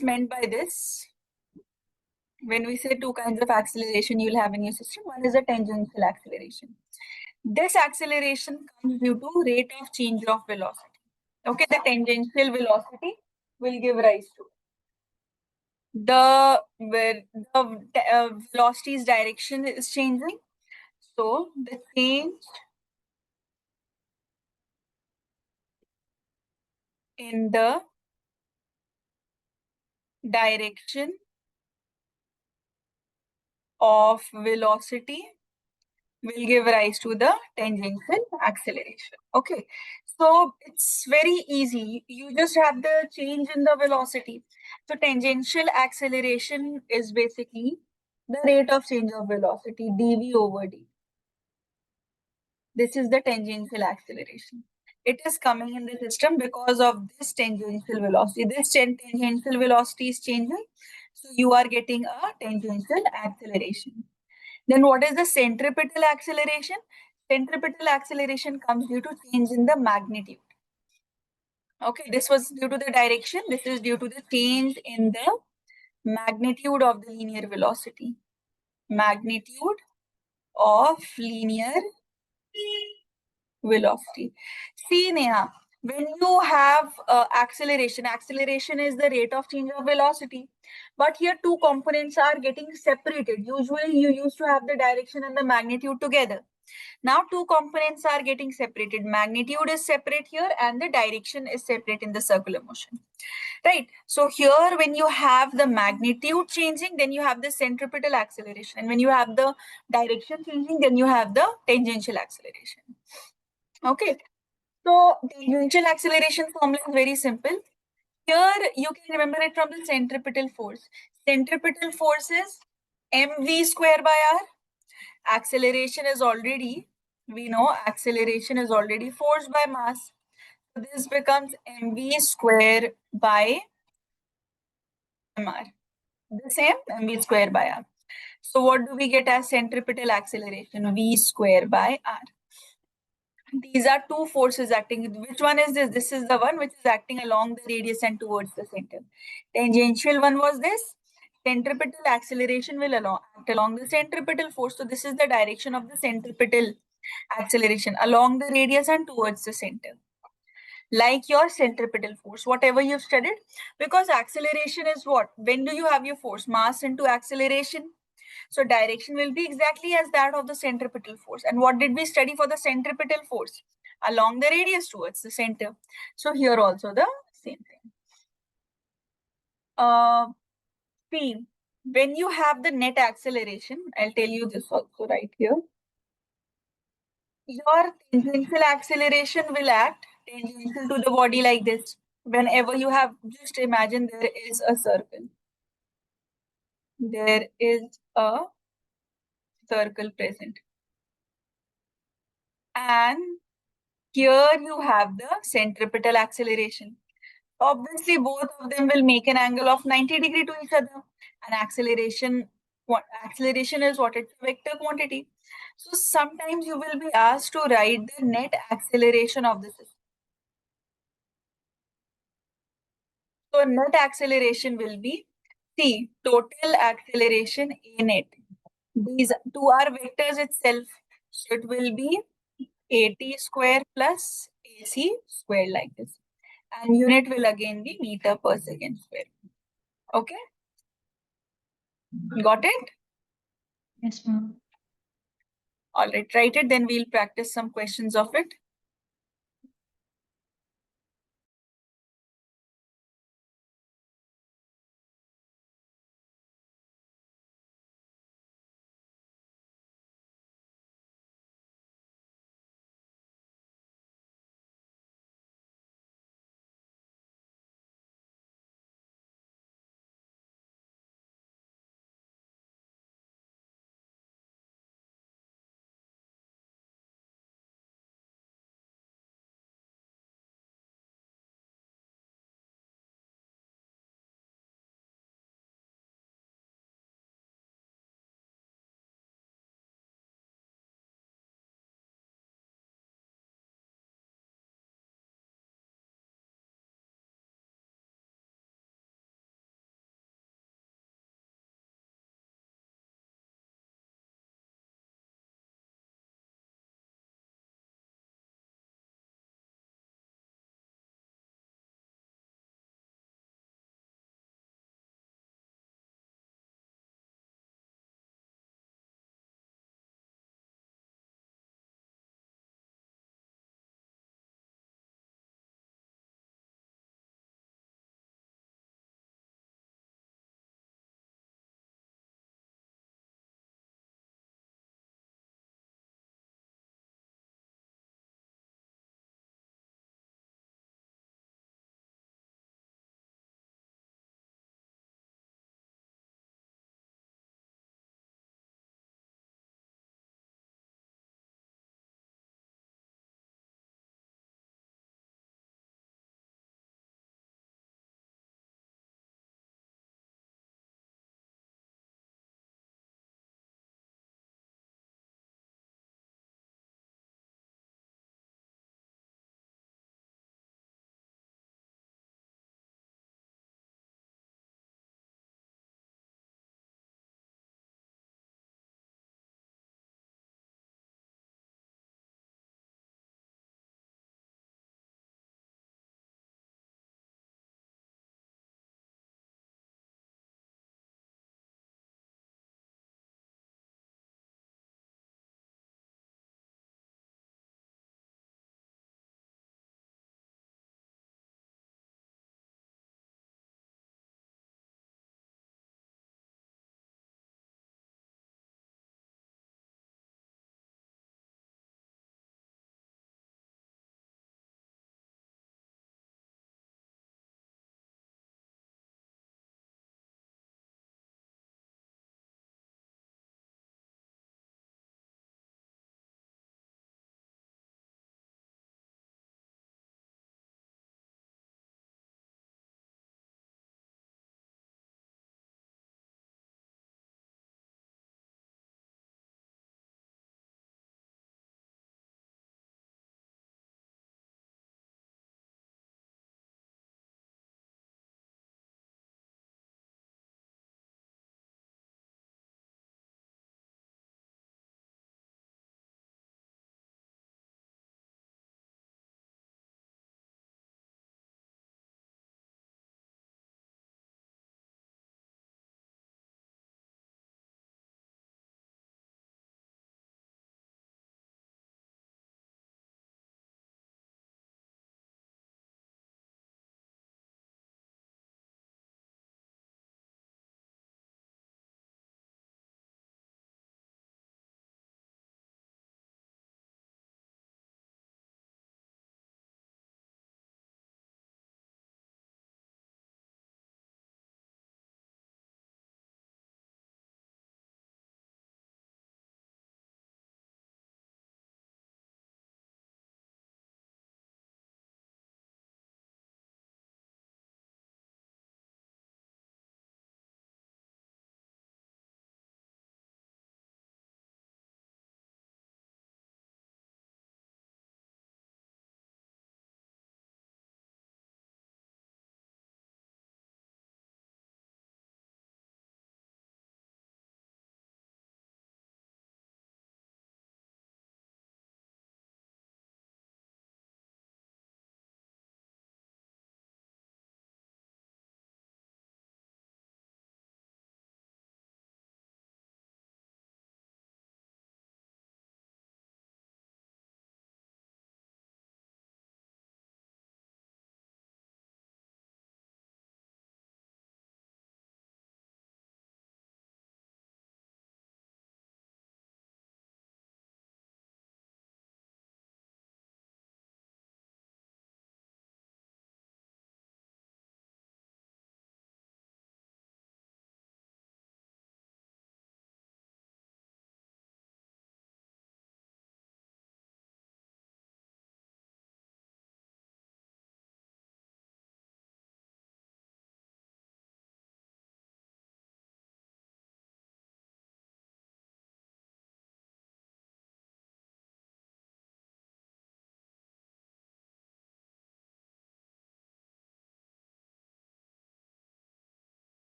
is meant by this? When we say two kinds of acceleration you'll have in your system, one is a tangential acceleration. This acceleration comes due to rate of change of velocity. Okay, the tangential velocity will give rise to the velocity's direction is changing. So the change in the direction of velocity will give rise to the tangential acceleration. Okay, so it's very easy. You just have the change in the velocity. So tangential acceleration is basically the rate of change of velocity, dv over dt. This is the tangential acceleration. It is coming in the system because of this tangential velocity. This tangential velocity is changing. So you are getting a tangential acceleration. Then what is the centripetal acceleration? Centripetal acceleration comes due to change in the magnitude. Okay, this was due to the direction. This is due to the change in the magnitude of the linear velocity. Magnitude of linear velocity. See, Neha, when you have acceleration is the rate of change of velocity. But here two components are getting separated. Usually you used to have the direction and the magnitude together. Now two components are getting separated. Magnitude is separate here and the direction is separate in the circular motion. Right. So here when you have the magnitude changing, then you have the centripetal acceleration. And when you have the direction changing, then you have the tangential acceleration. Okay. So tangential acceleration formula is very simple. Here you can remember it from the centripetal force. Centripetal force is mv square by r. Acceleration is already, we know acceleration is already force by mass. So this becomes mv square by mr. The same mv square by r. So what do we get as centripetal acceleration? V square by r. These are two forces acting. Which one is this? This is the one which is acting along the radius and towards the center. Tangential one was this. Centripetal acceleration will act along the centripetal force. So this is the direction of the centripetal acceleration along the radius and towards the center. Like your centripetal force, whatever you've studied, because acceleration is what? When do you have your force? Mass into acceleration. So direction will be exactly as that of the centripetal force. And what did we study for the centripetal force? Along the radius towards the center. So here also the same thing. See, when you have the net acceleration, I'll tell you this also right here. Your tangential acceleration will act tangential to the body like this. Whenever you have, just imagine there is a circle. There is a circle present. And here you have the centripetal acceleration. Obviously, both of them will make an angle of 90 degrees to each other. And acceleration is what? It's a vector quantity. So sometimes you will be asked to write the net acceleration of the system. So net acceleration will be C, total acceleration A net. These two are vectors itself. So it will be AT square plus AC square like this. And unit will again be meter per second square. Okay? Got it? Yes, ma'am. All right, write it. Then we'll practice some questions of it.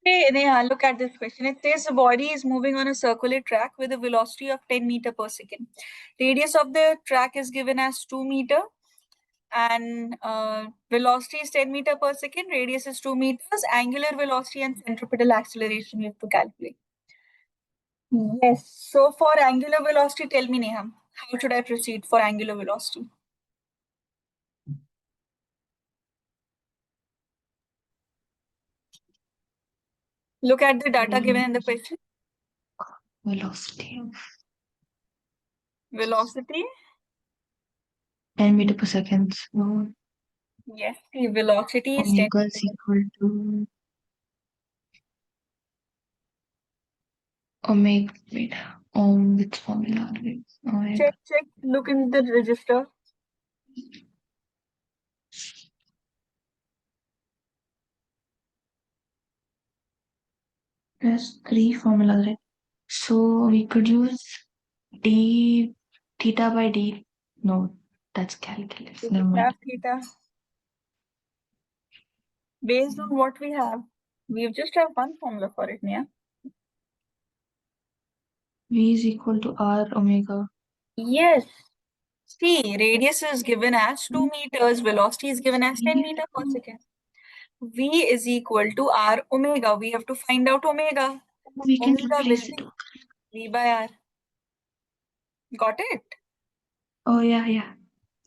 Okay, Neha, look at this question. It says a body is moving on a circular track with a velocity of 10 meter per second. Radius of the track is given as 2 meter and velocity is 10 meter per second. Radius is 2 meters. Angular velocity and centripetal acceleration you have to calculate. Yes. So for angular velocity, tell me, Neha, how should I proceed for angular velocity? Look at the data given in the question. Velocity. Velocity. 10 meter per second. So Yes, the velocity is 10 omega is meters. equal to omega. Wait. Which formula? Omega Check. Look in the register. there's three formulas, right? So we could use d theta by d. No, that's calculus. We Never just mind. have theta. Based on what we have, we just have one formula for it, yeah. V is equal to r omega. Yes. See, radius is given as 2 meters, velocity is given as 10 meter per second. V is equal to r omega. We have to find out omega. We can Omega will replace it. be V by R. Got it? Oh yeah, yeah.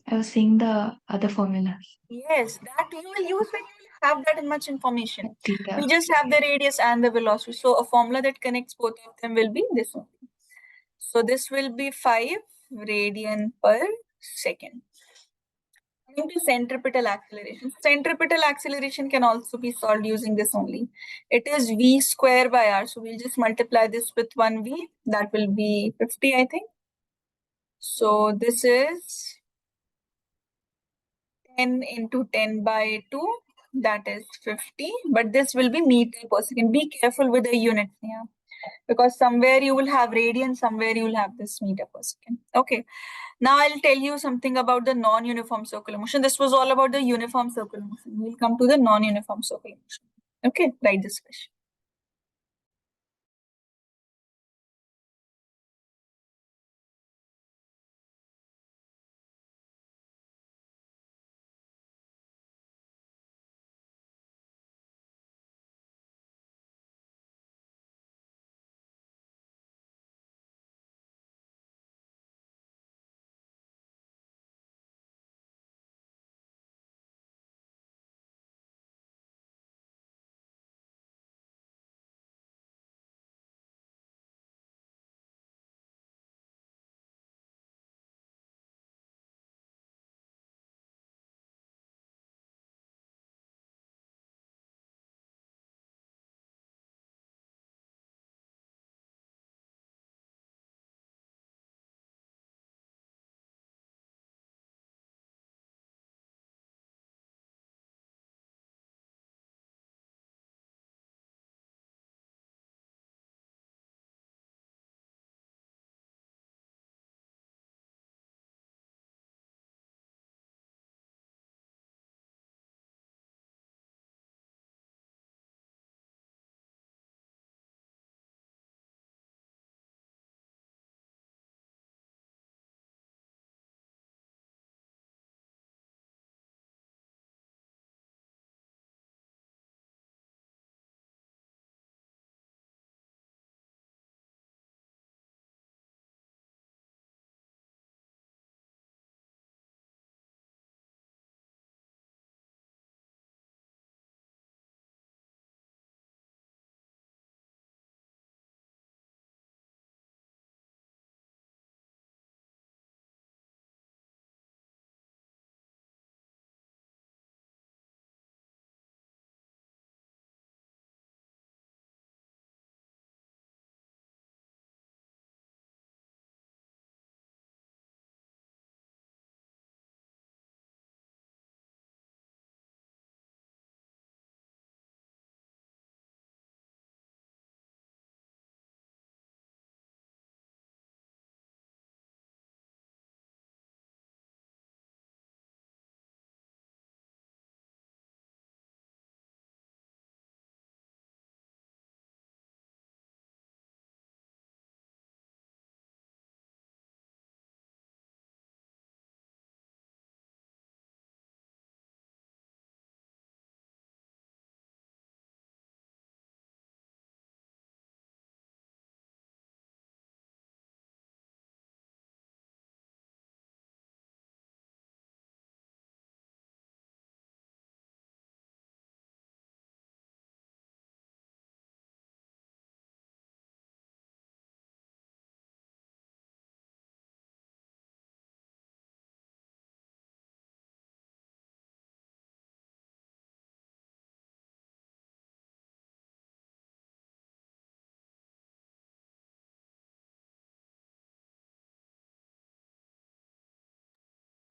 I was saying the other formulas. Yes, that you will use when you will have that much information. Theta. We just have the radius and the velocity. So a formula that connects both of them will be this one. So this will be 5 radian per second. Coming to centripetal acceleration. Centripetal acceleration can also be solved using this only. It is v square by r. So we'll just multiply this with 1v. That will be 50, I think. So this is 10 into 10 by 2. That is 50. But this will be meter per second. Be careful with the units here. Because somewhere you will have radian, somewhere you will have this meter per second. Okay. Now I'll tell you something about the non-uniform circular motion. This was all about the uniform circular motion. We'll come to the non-uniform circular motion. Okay, write this question.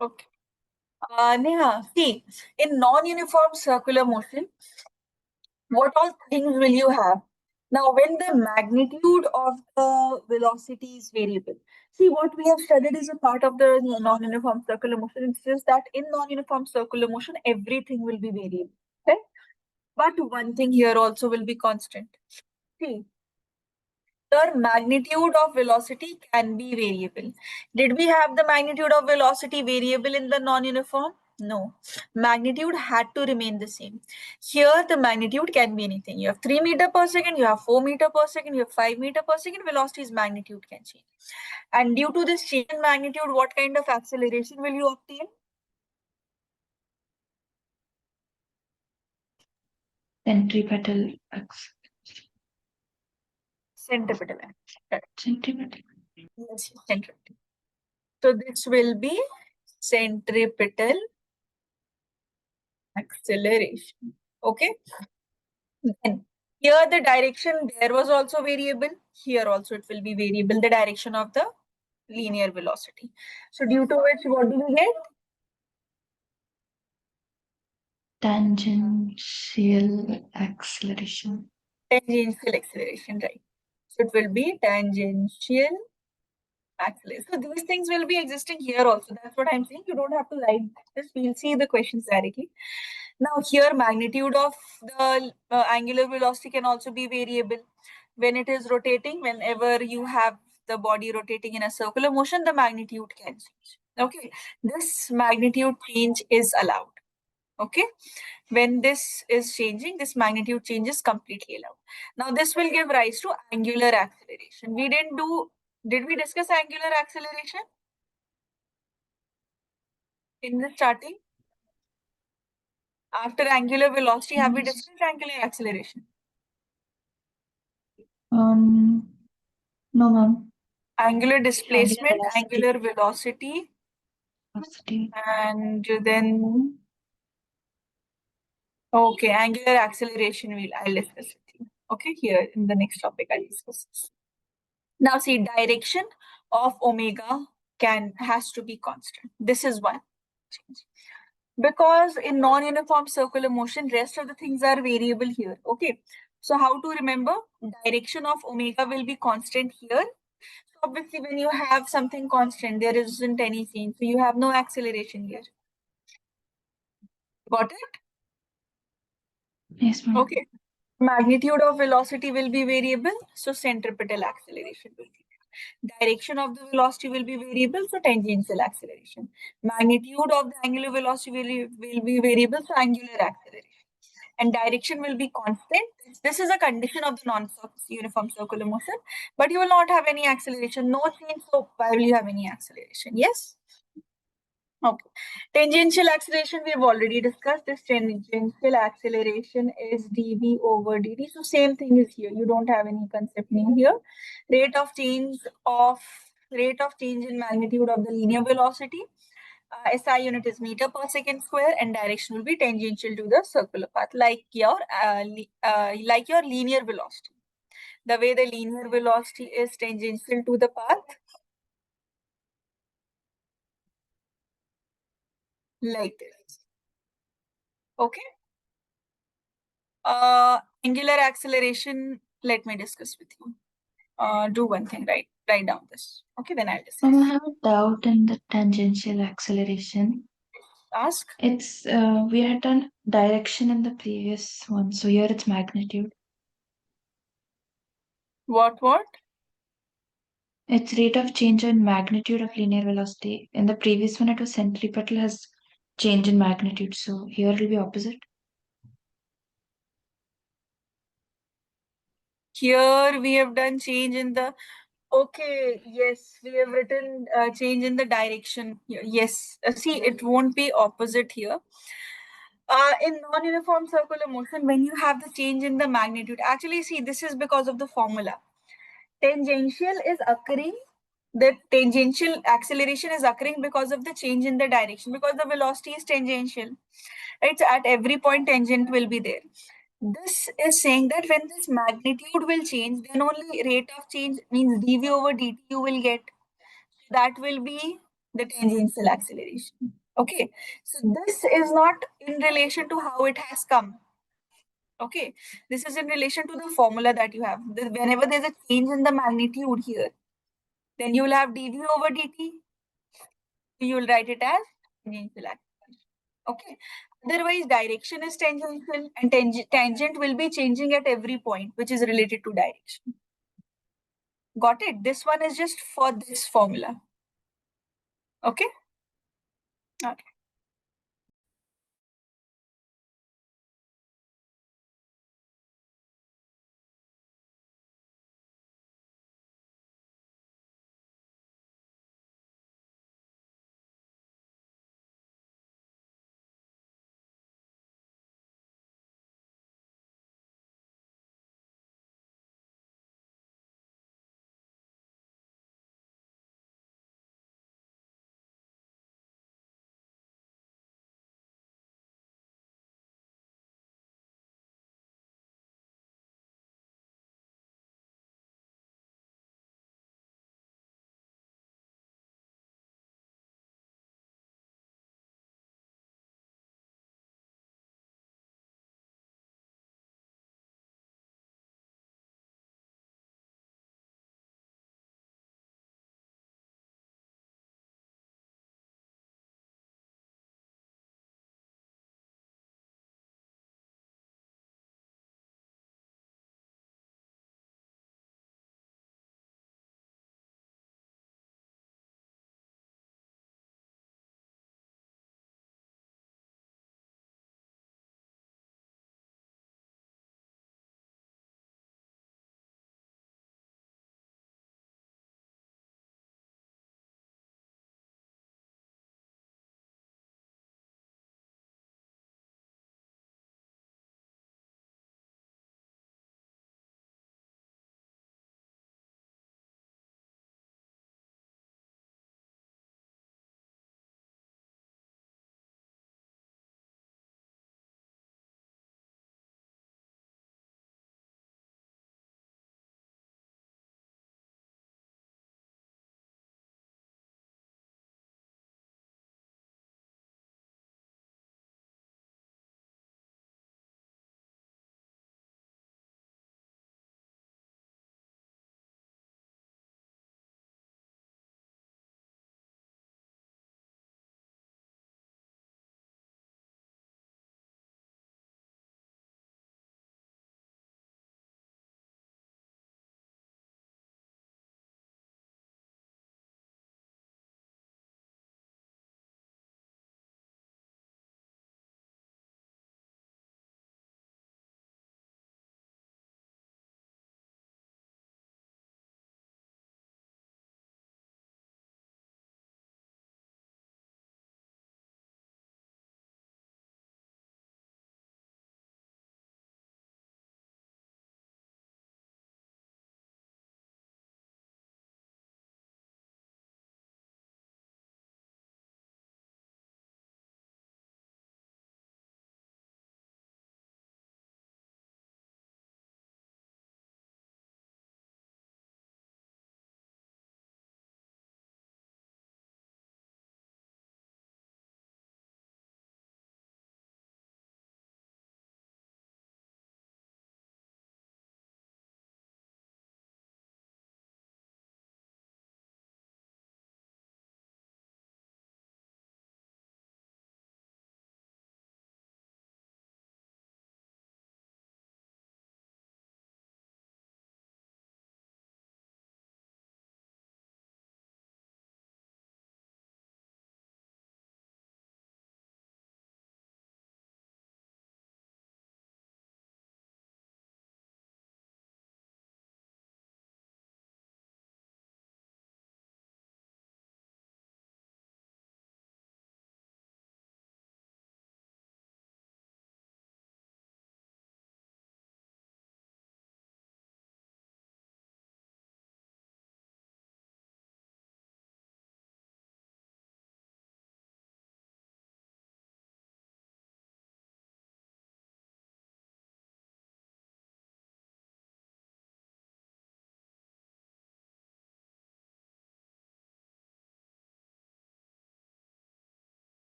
Okay. Neha, see, in non-uniform circular motion, what all things will you have? Now, when the magnitude of the velocity is variable, see what we have studied is a part of the non-uniform circular motion. It's just that in non-uniform circular motion, everything will be variable. Okay? But one thing here also will be constant. See, the magnitude of velocity can be variable. Did we have the magnitude of velocity variable in the non-uniform? No. Magnitude had to remain the same. Here, the magnitude can be anything. You have 3 meter per second, you have 4 meter per second, you have 5 meter per second, velocity's magnitude can change. And due to this change in magnitude, what kind of acceleration will you obtain? Centripetal acceleration. Centripetal. Correct. Centripetal. Yes, centripetal. So this will be centripetal acceleration. Okay. Then here the direction there was also variable. Here also it will be variable, the direction of the linear velocity. So due to which what do we get? Tangential acceleration. Tangential acceleration, right? So it will be tangential acceleration. So these things will be existing here also. That's what I'm saying. You don't have to write this. We'll see the questions directly. Now here magnitude of the angular velocity can also be variable. When it is rotating, whenever you have the body rotating in a circular motion, the magnitude can change. Okay, this magnitude change is allowed. Okay, when this is changing, this magnitude change is completely allowed. Now this will give rise to angular acceleration. We didn't do, did we discuss angular acceleration in the starting? After angular velocity, have we Yes. discussed angular acceleration? Um, no, ma'am. Angular Angular displacement, velocity. angular velocity, Velocity. and then okay, angular acceleration I'll discuss with you. Okay, here in the next topic I'll discuss this. Now see, direction of omega has to be constant. This is one change. Because in non-uniform circular motion, rest of the things are variable here. Okay. So how to remember? Direction of omega will be constant here. So obviously when you have something constant, there isn't any change. So you have no acceleration here. Got it? Yes, ma'am. Okay. Magnitude of velocity will be variable, so centripetal acceleration will be. Direction of the velocity will be variable, so tangential acceleration. Magnitude of the angular velocity will be variable, so angular acceleration. And direction will be constant. This is a condition of the non-uniform circular motion, but you will not have any acceleration. No change, so why will you have any acceleration? Yes? Okay. Tangential acceleration, we have already discussed. This tangential acceleration is dv over dt. So same thing is here. You don't have any concept new here. Rate of change in magnitude of the linear velocity. SI unit is meter per second square, and direction will be tangential to the circular path, like your linear velocity. The way the linear velocity is tangential to the path, like this. Okay. Angular acceleration, let me discuss with you. Do one thing, write down this. Okay, then I'll discuss. I have a doubt in the tangential acceleration. Ask. It's we had done direction in the previous one, so here it's magnitude. What? It's rate of change in magnitude of linear velocity. In the previous one, it was centripetal has change in magnitude, so here it will be opposite. Here we have done change in the, okay, yes, we have written change in the direction here. Yes, see, it won't be opposite here. In non-uniform circular motion, when you have the change in the magnitude, actually, see, this is because of the formula. Tangential is occurring, the tangential acceleration is occurring because of the change in the direction, because the velocity is tangential. Right? So at every point, tangent will be there. This is saying that when this magnitude will change, then only rate of change means dv over dt you will get. That will be the tangential acceleration. Okay, so this is not in relation to how it has come. Okay, this is in relation to the formula that you have. Whenever there's a change in the magnitude here, then you will have dv over dt. You will write it as tangential acceleration. Okay, otherwise direction is tangential, and tangent will be changing at every point which is related to direction. Got it? This one is just for this formula. Okay. Okay.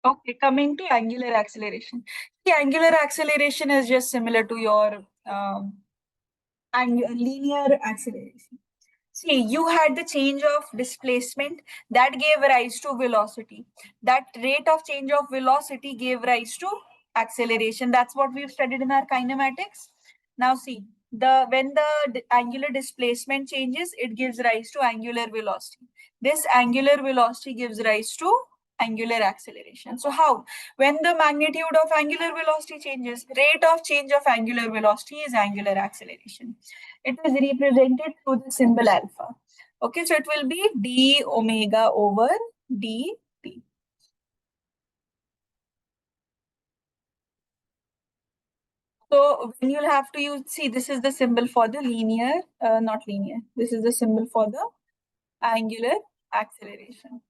Okay, coming to angular acceleration. The angular acceleration is just similar to your linear acceleration. See, you had the change of displacement that gave rise to velocity. That rate of change of velocity gave rise to acceleration. That's what we've studied in our kinematics. Now see, when the angular displacement changes, it gives rise to angular velocity. This angular velocity gives rise to angular acceleration. So how? When the magnitude of angular velocity changes, rate of change of angular velocity is angular acceleration. It is represented through the symbol alpha. Okay, so it will be d omega over dt. So when you'll have to use, see, this is the symbol for the linear, not linear. This is the symbol for the angular acceleration.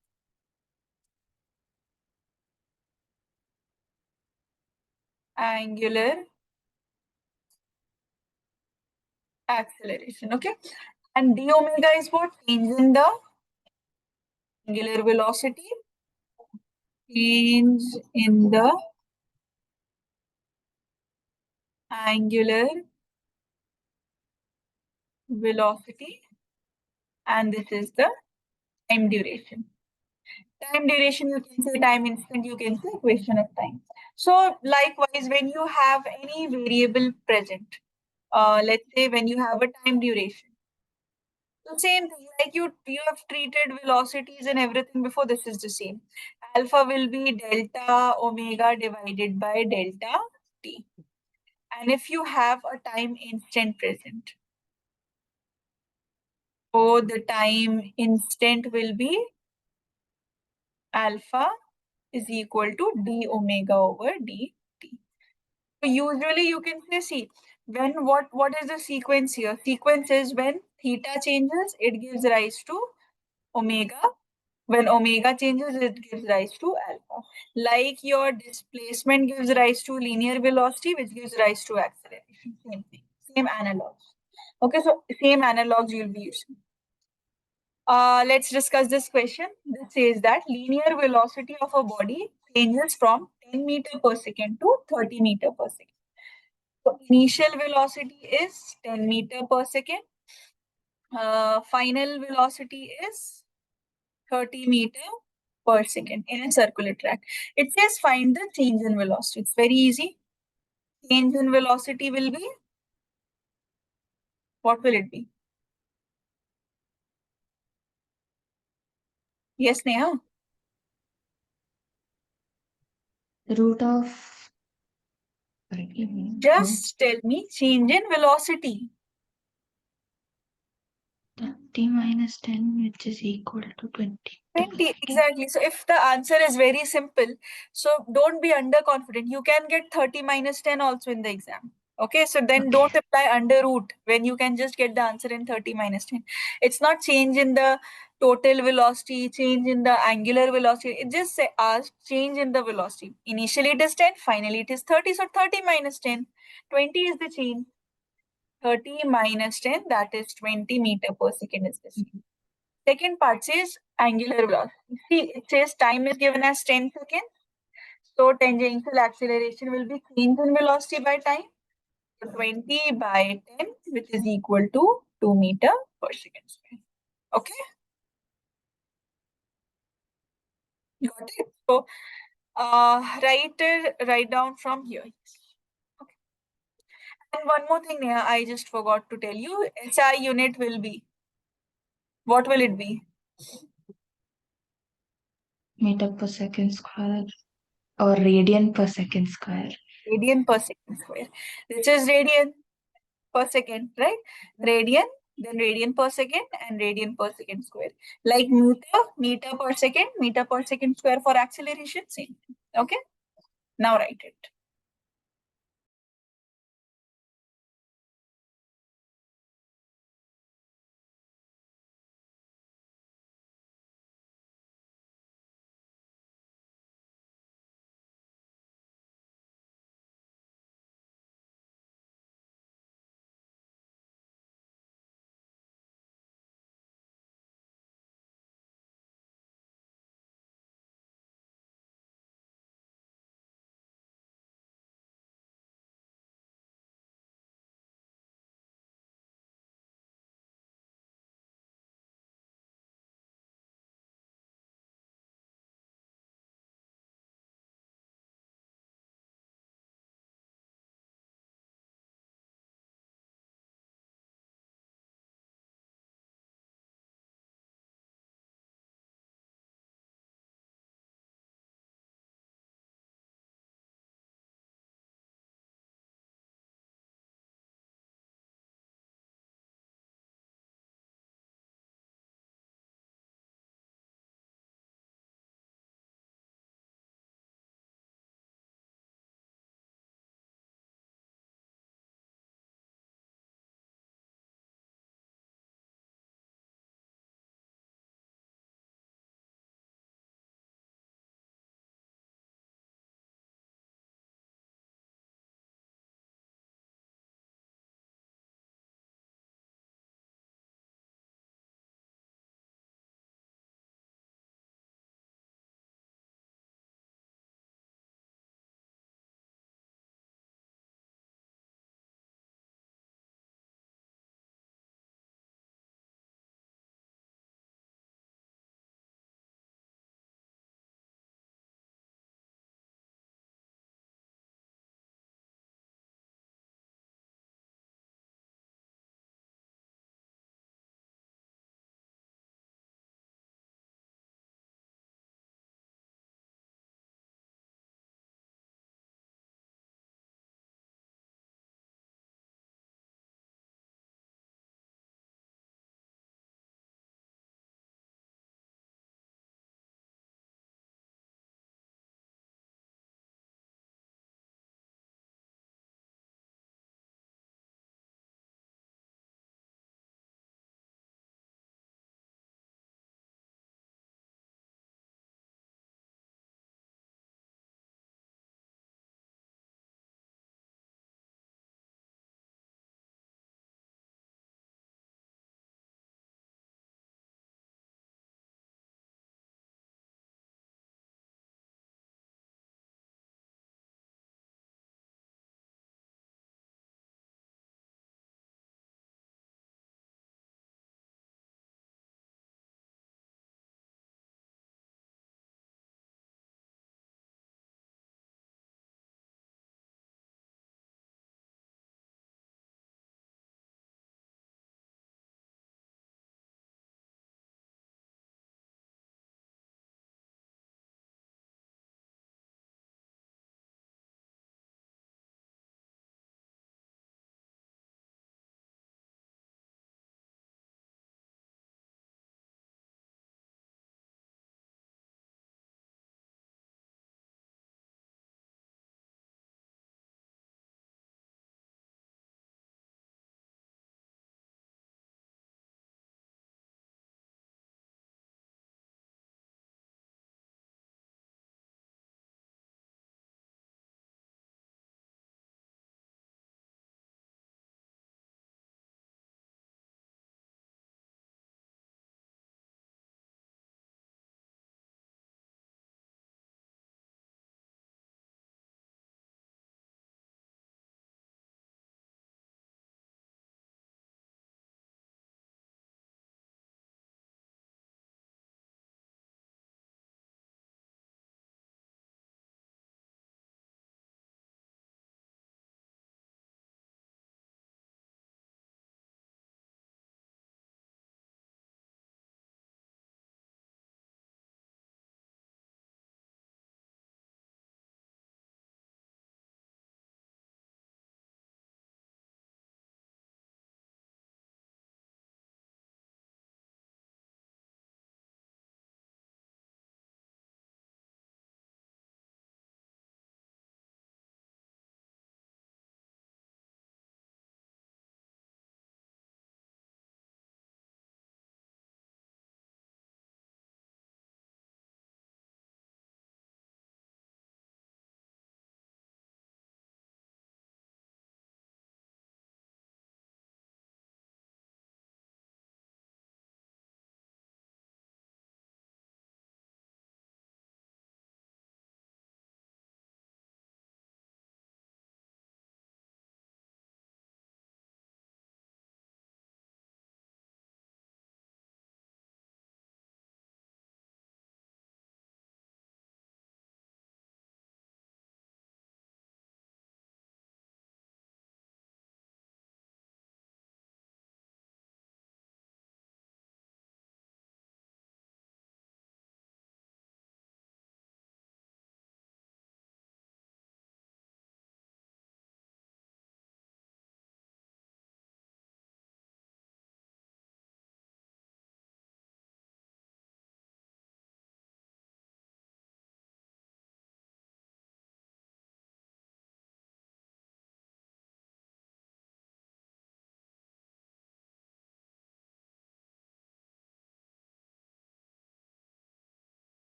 Angular acceleration. Okay, and d omega is what? Change in the angular velocity. Change in the angular velocity, and this is the time duration. Time duration, you can say time instant, you can say equation of time. So likewise, when you have any variable present, let's say when you have a time duration, so same thing, like you have treated velocities and everything before, this is the same. Alpha will be delta omega divided by delta t. And if you have a time instant present, so the time instant will be alpha is equal to d omega over dt. So usually you can say, see, when what is the sequence here? Sequence is when theta changes, it gives rise to omega. When omega changes, it gives rise to alpha. Like your displacement gives rise to linear velocity, which gives rise to acceleration. Same thing, same analogs. Okay, so same analogs you'll be using. Let's discuss this question. This says that linear velocity of a body changes from 10 meter per second to 30 meter per second. So initial velocity is 10 meter per second. Final velocity is 30 meter per second in a circular track. It says find the change in velocity. It's very easy. Change in velocity will be, what will it be? Yes, Neha. Root of, correctly, Just tell me change in velocity. 30 minus 10, which is equal to 20 to 20, second. exactly. So if the answer is very simple, so don't be underconfident. You can get 30 minus 10 also in the exam. Okay, so then Okay. don't apply under root when you can just get the answer in 30 minus 10. It's not change in the total velocity, change in the angular velocity. It just say ask change in the velocity. Initially it is 10, finally it is 30. So 30 minus 10, 20 is the change. 30 minus 10, that is 20 meter per second is the change. Second part says angular velocity. See, it says time is given as 10 seconds. So tangential acceleration will be change in velocity by time. So 20 by 10, which is equal to 2 meter per second square. Okay, got it. So write down from here. Okay. And one more thing, Neha, I just forgot to tell you. SI unit will be, what will it be? Meter per second square or radian per second square. Radian per second square. This is radian per second, right? Radian, then radian per second, and radian per second square. Like meter per second square for acceleration, same. Okay, now write it.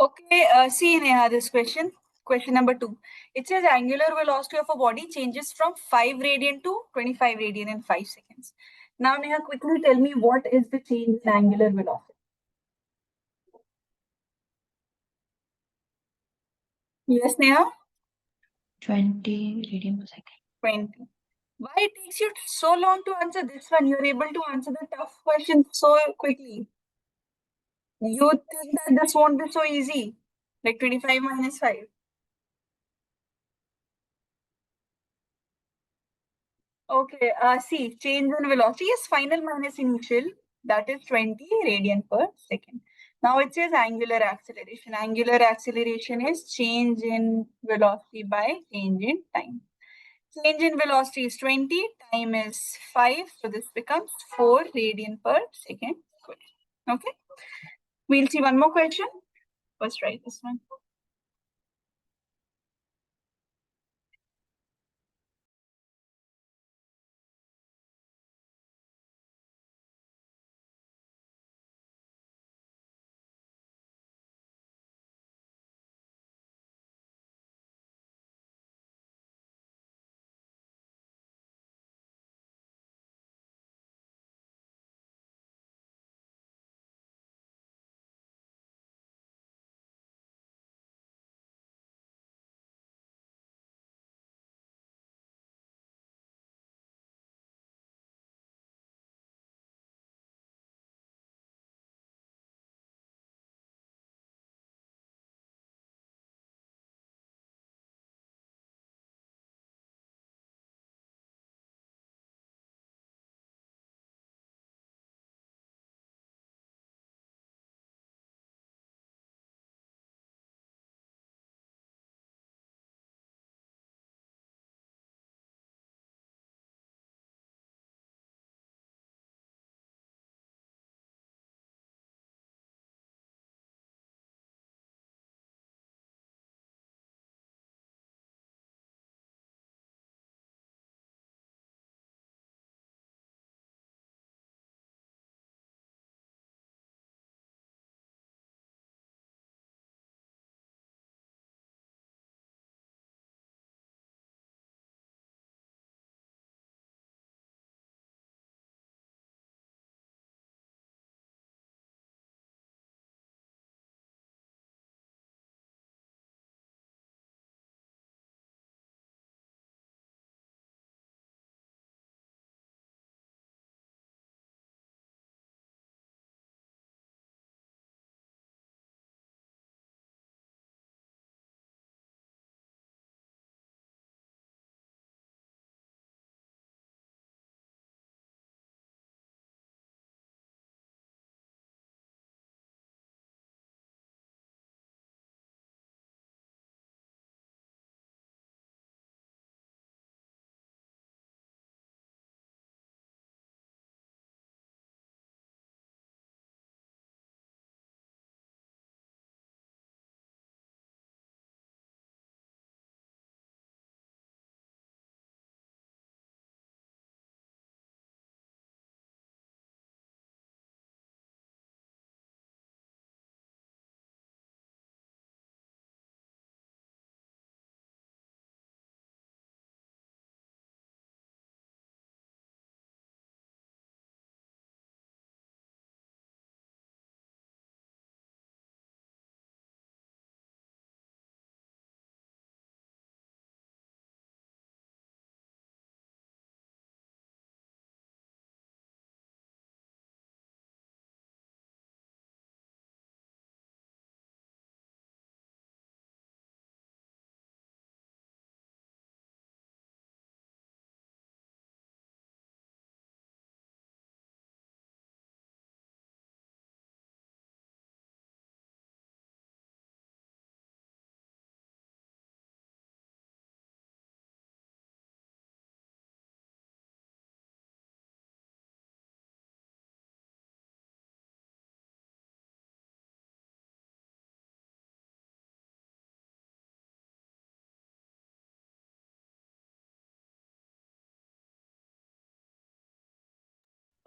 Okay, see Neha, this question. Question number 2. It says angular velocity of a body changes from 5 radian to 25 radian in 5 seconds. Now Neha, quickly tell me what is the change in angular velocity? Yes, Neha? 20 radian per second. 20. Why it takes you so long to answer this one? You're able to answer the tough questions so quickly. You think that this won't be so easy? Like 25 minus 5. Okay, see, change in velocity is final minus initial, that is 20 radian per second. Now it says angular acceleration. Angular acceleration is change in velocity by change in time. Change in velocity is 20, time is 5, so this becomes 4 radian per second square. Okay, we'll see one more question. First write this one.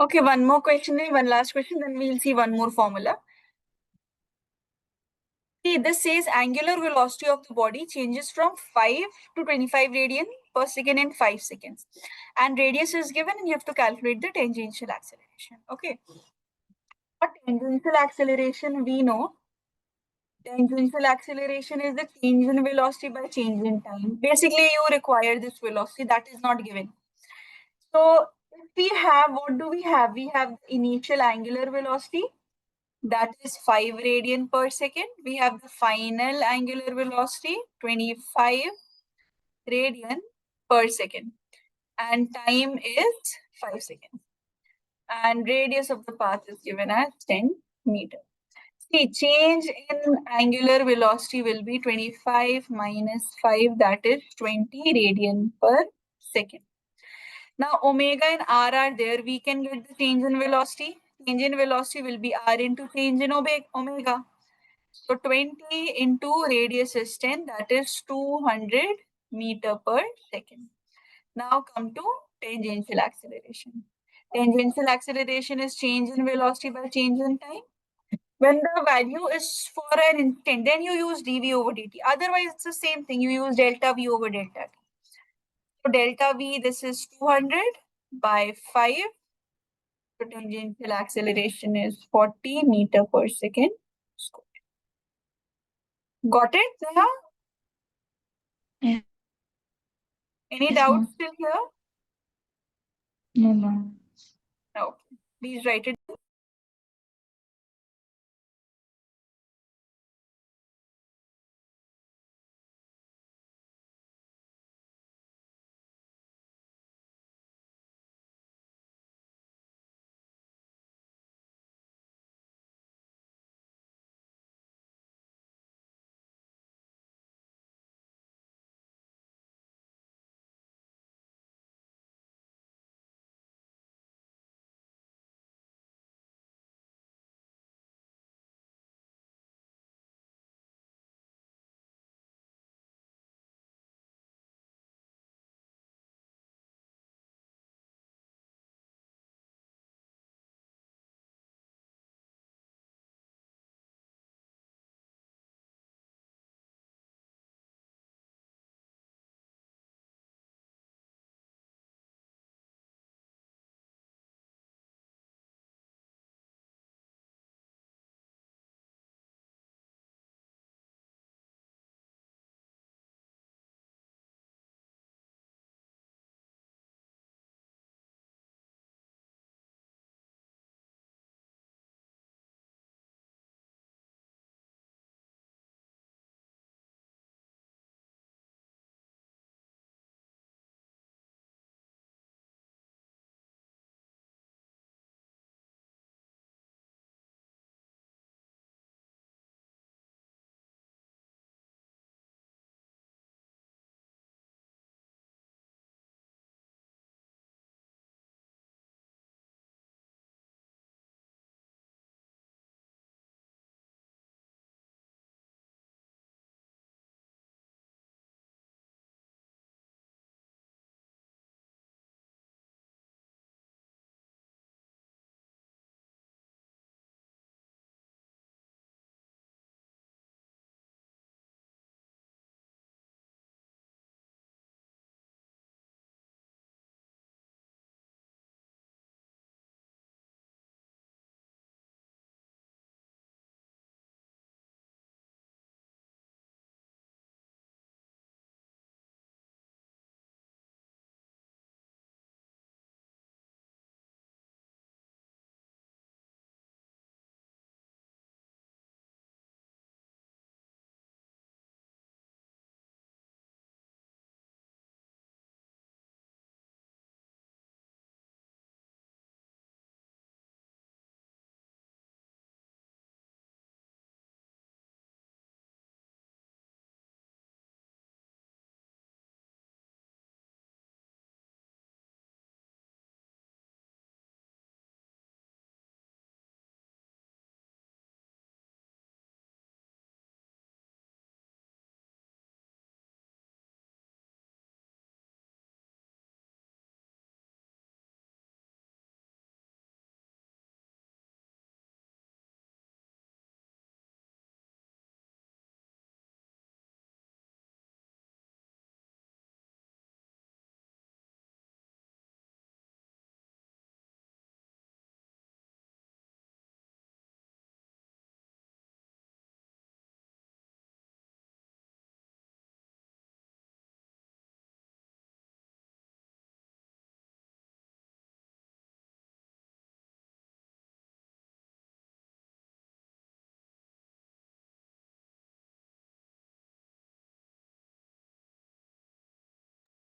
Okay, one more question, one last question, then we'll see one more formula. See, this says angular velocity of the body changes from 5 to 25 radian per second in 5 seconds. And radius is given and you have to calculate the tangential acceleration. Okay. For tangential acceleration, we know tangential acceleration is the change in velocity by change in time. Basically, you require this velocity that is not given. So if we have, what do we have? We have initial angular velocity, that is 5 radian per second. We have the final angular velocity, 25 radian per second. And time is 5 seconds. And radius of the path is given as 10 meters. See, change in angular velocity will be 25 minus 5, that is 20 radian per second. Now, omega and r are there. We can get the change in velocity. Change in velocity will be r into change in omega. So 20 into radius is 10, that is 200 meter per second. Now come to tangential acceleration. Tangential acceleration is change in velocity by change in time. When the value is for an instant, then you use dv over dt. Otherwise, it's the same thing. You use delta v over delta t. So delta v, this is 200 by 5. So tangential acceleration is 40 meter per second. Got it, Neha? Yeah. Any Yes, doubts ma'am. still here? No, ma'am. No. Please write it.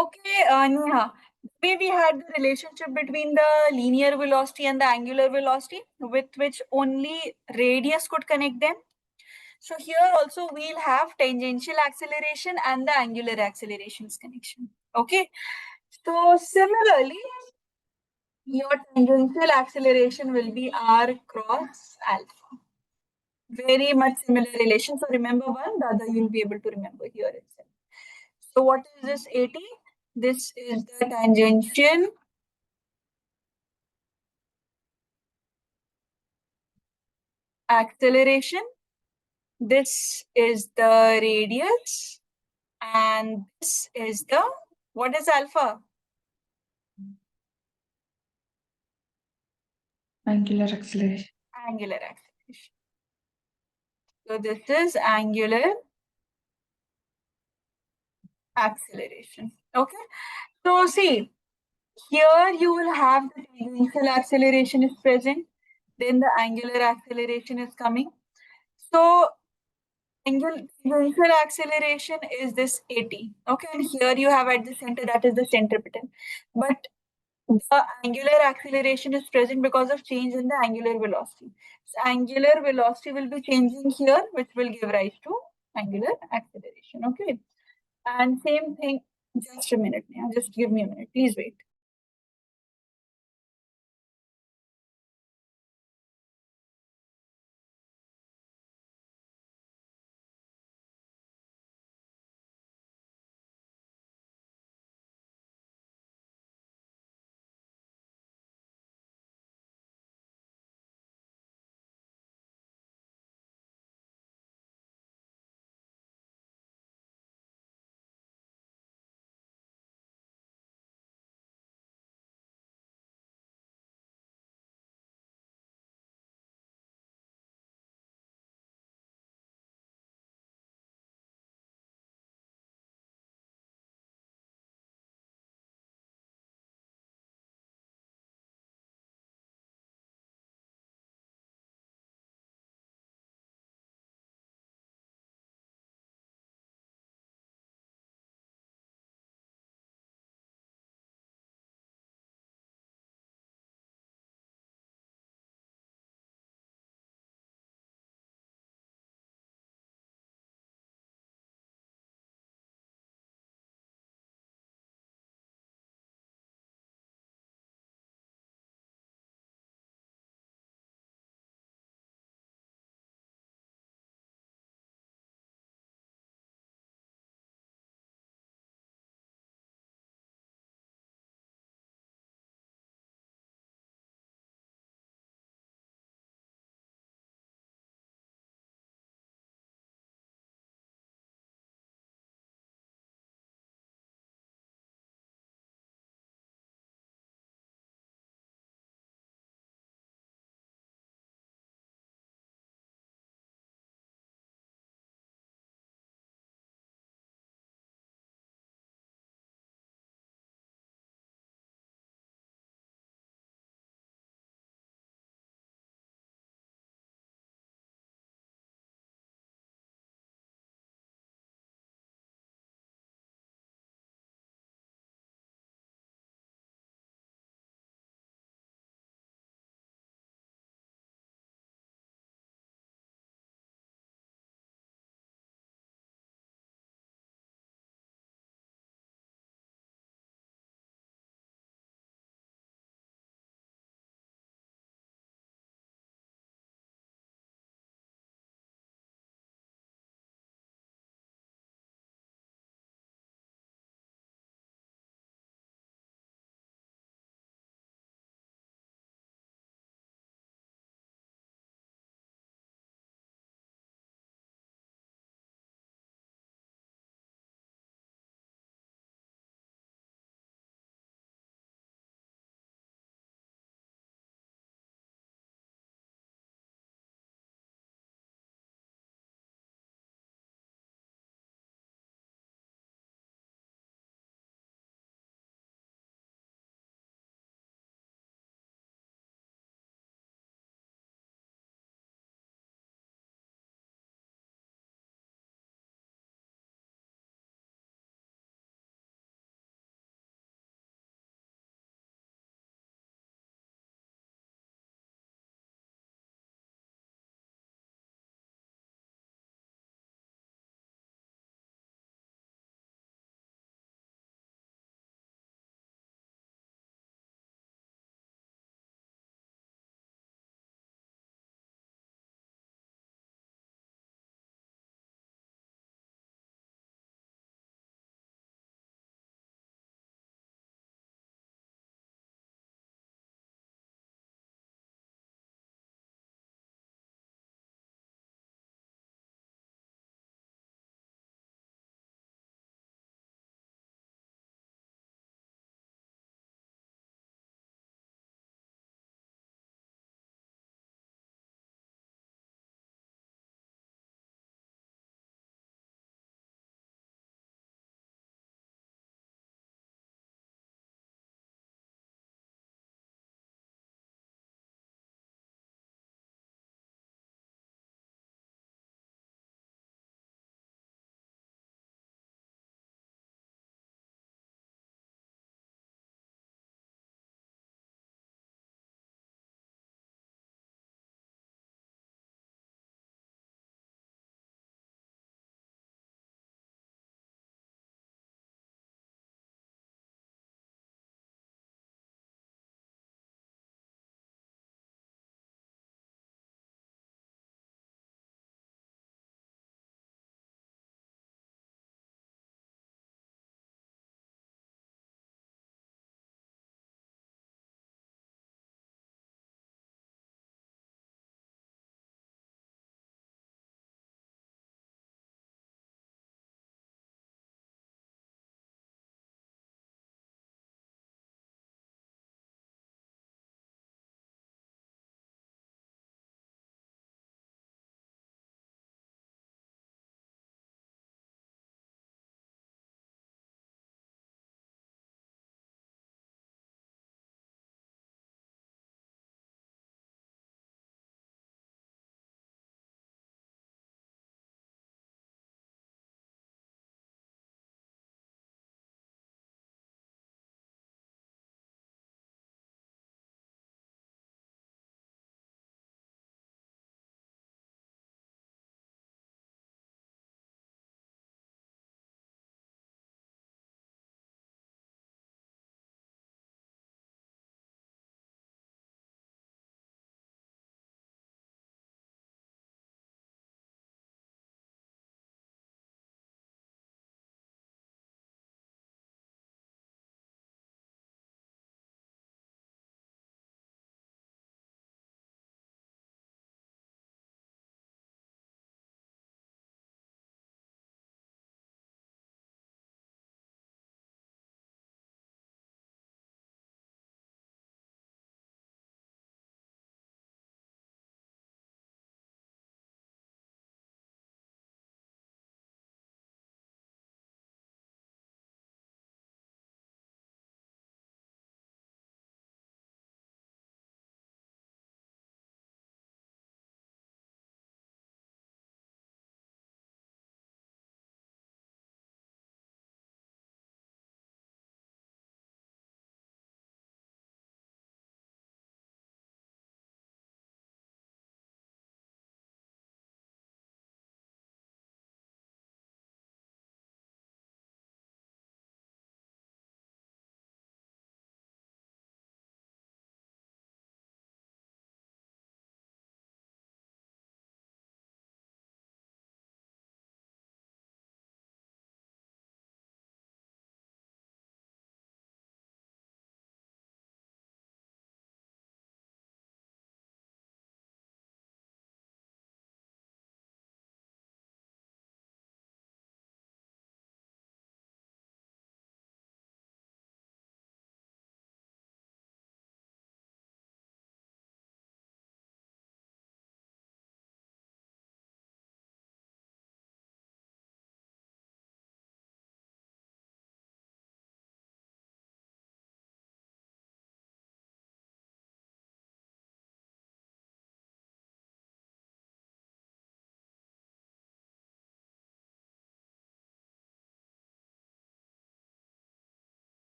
Okay, Neha. Maybe we had the relationship between the linear velocity and the angular velocity, with which only radius could connect them. So here also we'll have tangential acceleration and the angular accelerations connection. Okay. So similarly, your tangential acceleration will be r cross alpha. Very much similar relation. So remember one, the other you'll be able to remember here itself. So what is this 80? This is the tangential acceleration. This is the radius. And this is the, what is alpha? Angular acceleration. Angular acceleration. So this is angular acceleration. Okay. So see, here you will have the tangential acceleration is present. Then the angular acceleration is coming. So tangential acceleration is this 80. Okay. And here you have at the center, that is the centripetal. But the angular acceleration is present because of change in the angular velocity. So angular velocity will be changing here, which will give rise to angular acceleration. Okay. And same thing, just a minute, Neha. Just give me a minute. Please wait.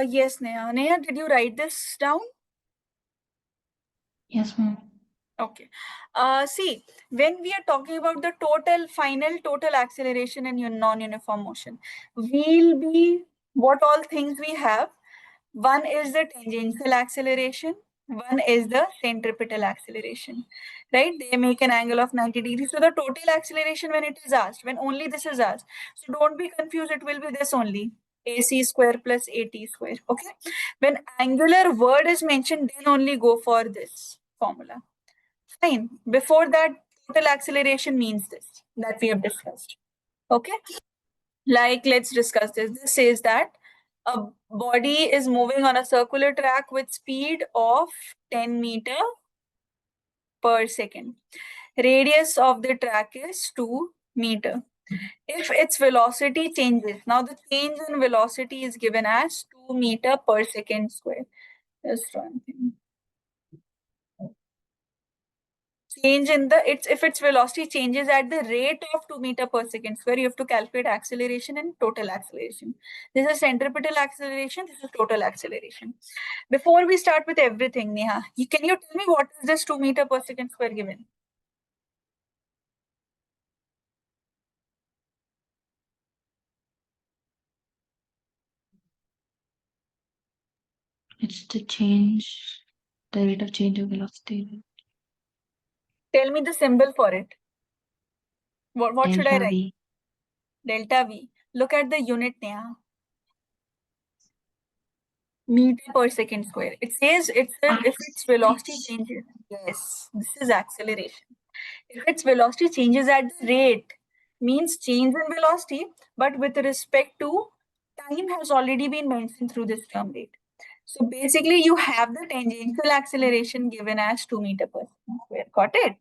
Yes, Neha. Neha, did you write this down? Yes, ma'am. Okay. See, when we are talking about the final total acceleration in non-uniform motion, we'll be what all things we have. One is the tangential acceleration, one is the centripetal acceleration, right? They make an angle of 90 degrees. So the total acceleration when it is asked, when only this is asked. So don't be confused, it will be this only. AC square plus AT square, okay? When angular word is mentioned, then only go for this formula. Fine. Before that, total acceleration means this that we have discussed. Okay. Like, let's discuss this. This says that a body is moving on a circular track with speed of 10 meter per second. Radius of the track is 2 meter. If its velocity changes, now the change in velocity is given as 2 meter per second square. Just one thing. Change in the its if its velocity changes at the rate of 2 meter per second square, you have to calculate acceleration and total acceleration. This is centripetal acceleration, this is total acceleration. Before we start with everything, Neha, can you tell me what is this 2 meter per second square given? It's the rate of change of velocity. Tell me the symbol for it. What should I Delta write? V. Delta V. Look at the unit, Neha. Meter per second square. It says if its velocity changes. Yes, this is acceleration. If its velocity changes at the rate, means change in velocity, but with respect to time has already been mentioned through this term rate. So basically, you have the tangential acceleration given as 2 meter per second square. Got it?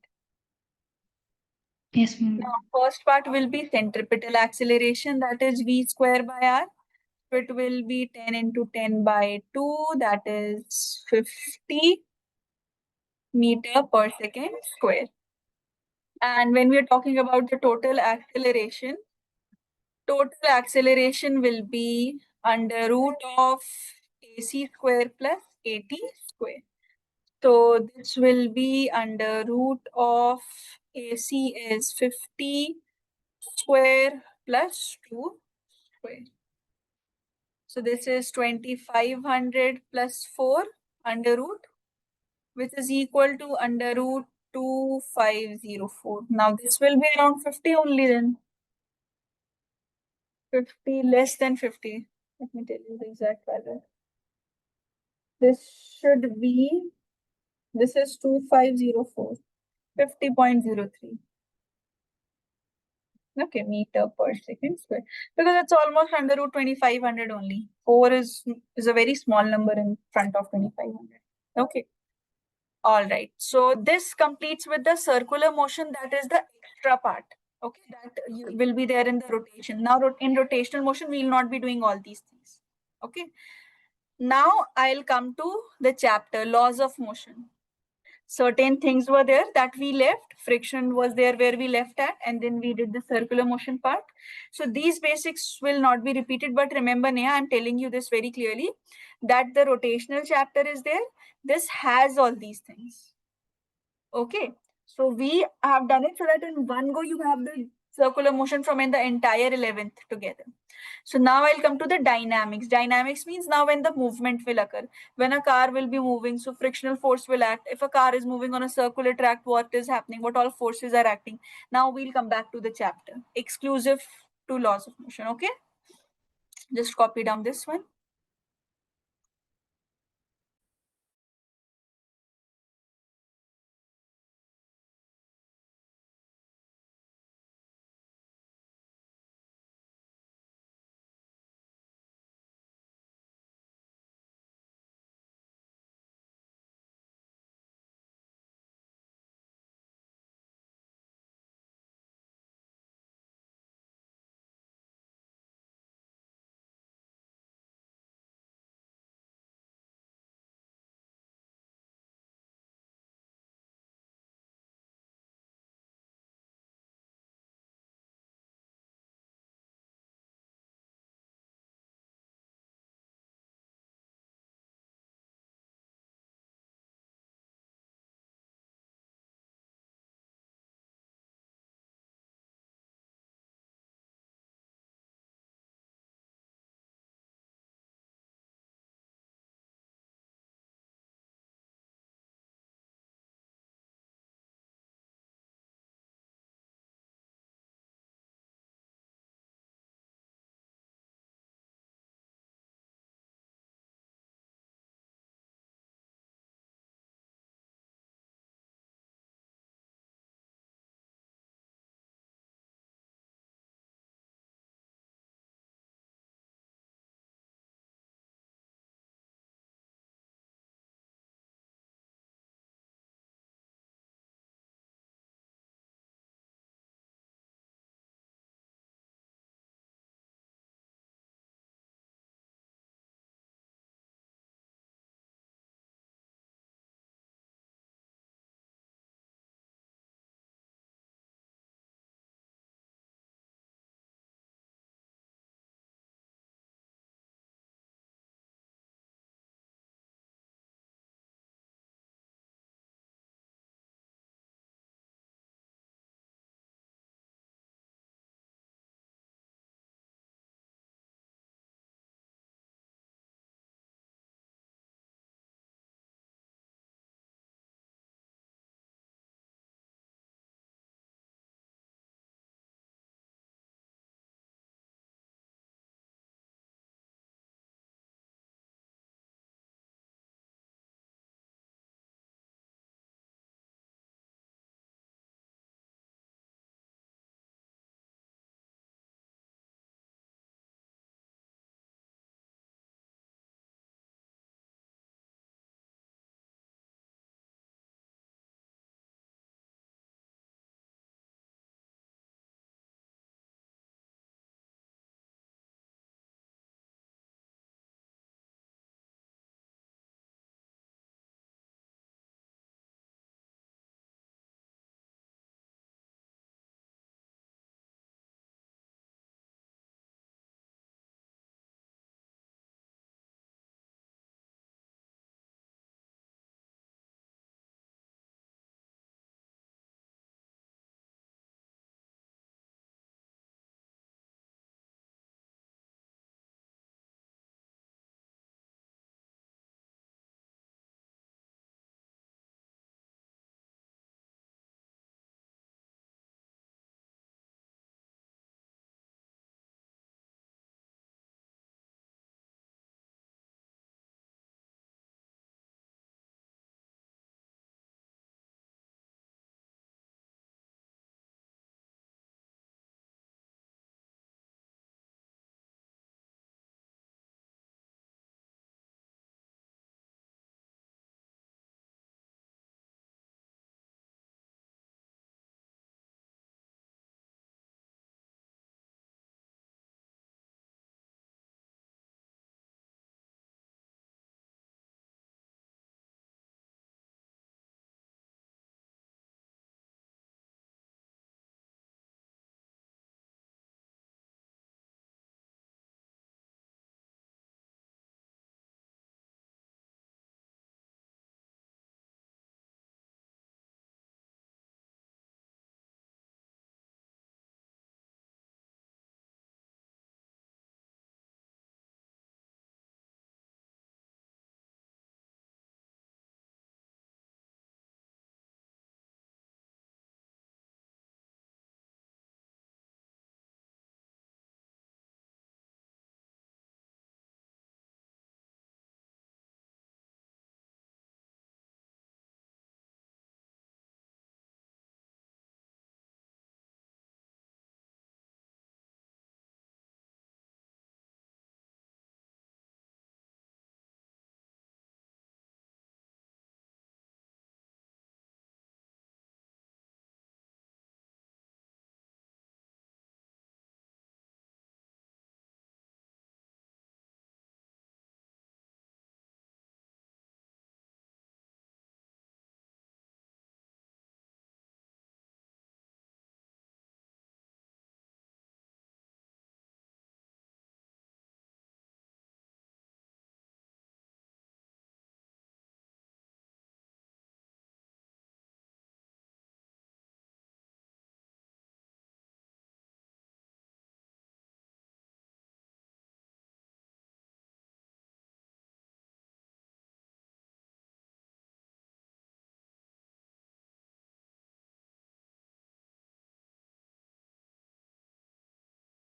Yes, Now, ma'am. first part will be centripetal acceleration, that is v square by r. It will be 10 into 10 by 2, that is 50 meter per second square. And when we are talking about the total acceleration will be under root of AC square plus AT square. So this will be under root of AC is 50 square plus 2 square. So this is 2500 plus 4 under root, which is equal to under root 2504. Now this will be around 50 only then. 50 less than 50. Let me tell you the exact value. This should be, this is 2504, 50.03. Okay, meter per second square. Because it's almost under root 2500 only. 4 is a very small number in front of 2500. Okay. All right. So this completes with the circular motion. That is the extra part. Okay. That will be there in the rotation. Now in rotational motion, we will not be doing all these things. Okay. Now I'll come to the chapter laws of motion. Certain things were there that we left. Friction was there where we left at, and then we did the circular motion part. So these basics will not be repeated, but remember, Neha, I'm telling you this very clearly that the rotational chapter is there. This has all these things. Okay. So we have done it so that in one go you have the circular motion from in the entire 11th together. So now I'll come to the dynamics. Dynamics means now when the movement will occur. When a car will be moving, so frictional force will act. If a car is moving on a circular track, what is happening? What all forces are acting? Now we'll come back to the chapter. Exclusive to laws of motion. Okay. Just copy down this one.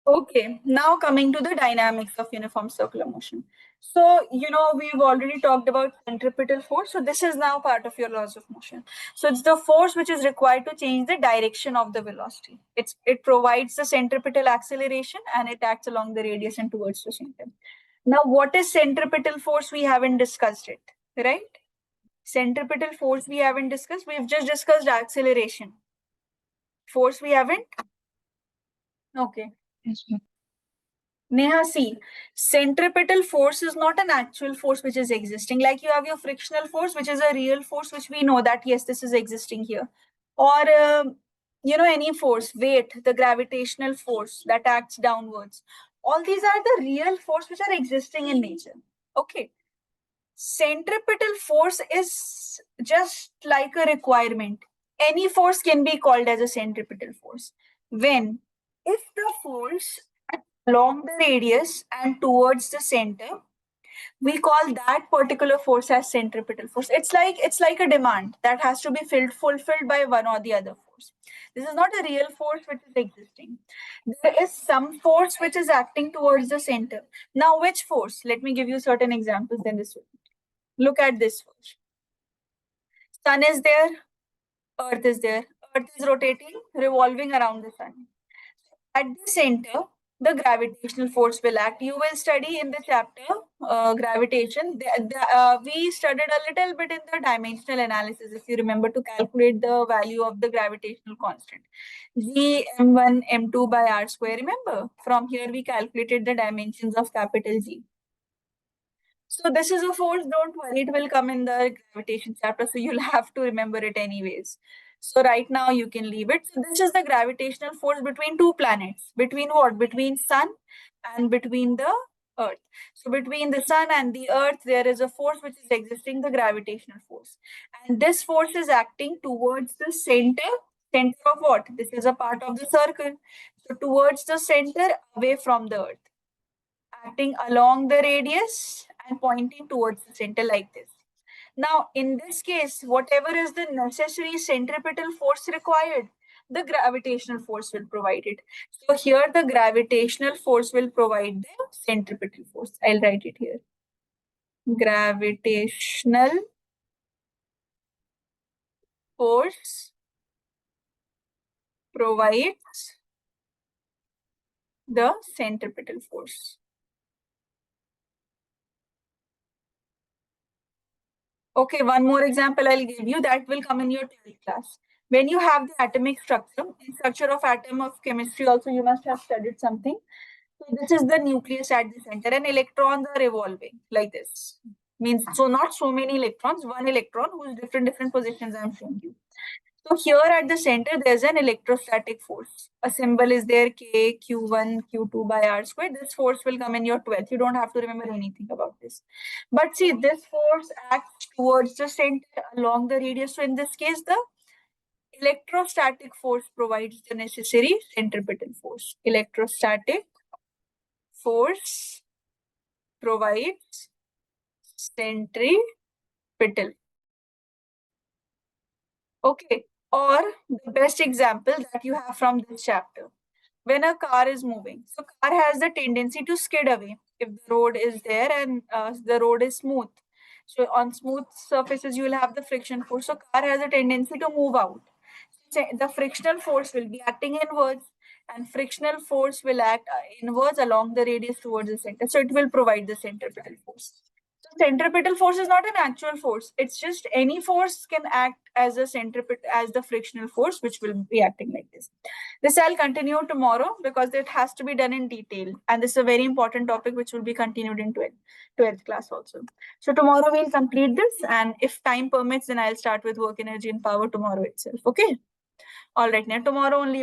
Okay, now coming to the dynamics of uniform circular motion. So, we've already talked about centripetal force. So this is now part of your laws of motion. So it's the force which is required to change the direction of the velocity. It provides the centripetal acceleration and it acts along the radius and towards the center. Now, what is centripetal force? We haven't discussed it, right? Centripetal force we haven't discussed. We've just discussed acceleration. Force we haven't? Okay. Yes, ma'am. Neha, see, centripetal force is not an actual force which is existing. Like you have your frictional force, which is a real force, which we know that yes, this is existing here. Or, any force, weight, the gravitational force that acts downwards. All these are the real force which are existing in nature. Okay. Centripetal force is just like a requirement. Any force can be called as a centripetal force. When, if the force along the radius and towards the center, we call that particular force as centripetal force. It's like a demand that has to be fulfilled by one or the other force. This is not a real force which is existing. There is some force which is acting towards the center. Now, which force? Let me give you certain examples. Then this will look at this force. Sun is there, Earth is there. Earth is rotating, revolving around the sun. At the center, the gravitational force will act. You will study in the chapter gravitation. We studied a little bit in the dimensional analysis, if you remember, to calculate the value of the gravitational constant. G m1 m2 by r square. Remember, from here we calculated the dimensions of capital G. So this is a force, don't worry, it will come in the gravitation chapter, so you'll have to remember it anyways. So right now you can leave it. So this is the gravitational force between two planets. Between what? Between sun and between the earth. So between the sun and the earth, there is a force which is existing, the gravitational force. And this force is acting towards the center. Center of what? This is a part of the circle. So towards the center, away from the earth, acting along the radius and pointing towards the center like this. Now, in this case, whatever is the necessary centripetal force required, the gravitational force will provide it. So here the gravitational force will provide the centripetal force. I'll write it here. Gravitational force provides the centripetal force. Okay, one more example I'll give you that will come in your 12th class. When you have the atomic structure, in structure of atom of chemistry also you must have studied something. So this is the nucleus at the center and electrons are revolving like this. Means so not so many electrons, one electron whose different positions I'm showing you. So here at the center, there's an electrostatic force. A symbol is there, K, Q1, Q2 by R squared. This force will come in your 12th. You don't have to remember anything about this. But see, this force acts towards the center along the radius. So in this case, the electrostatic force provides the necessary centripetal force. Electrostatic force provides centripetal. Okay. Or the best example that you have from this chapter. When a car is moving, so car has the tendency to skid away if the road is there and the road is smooth. So on smooth surfaces, you will have the friction force. So car has a tendency to move out. So the frictional force will be acting inwards and frictional force will act inwards along the radius towards the center. So it will provide the centripetal force. So centripetal force is not an actual force. It's just any force can act as a centripetal, as the frictional force, which will be acting like this. This I'll continue tomorrow because it has to be done in detail. And this is a very important topic which will be continued in 12th class also. So tomorrow we'll complete this. And if time permits, then I'll start with work, energy and power tomorrow itself. Okay. All right. Now tomorrow only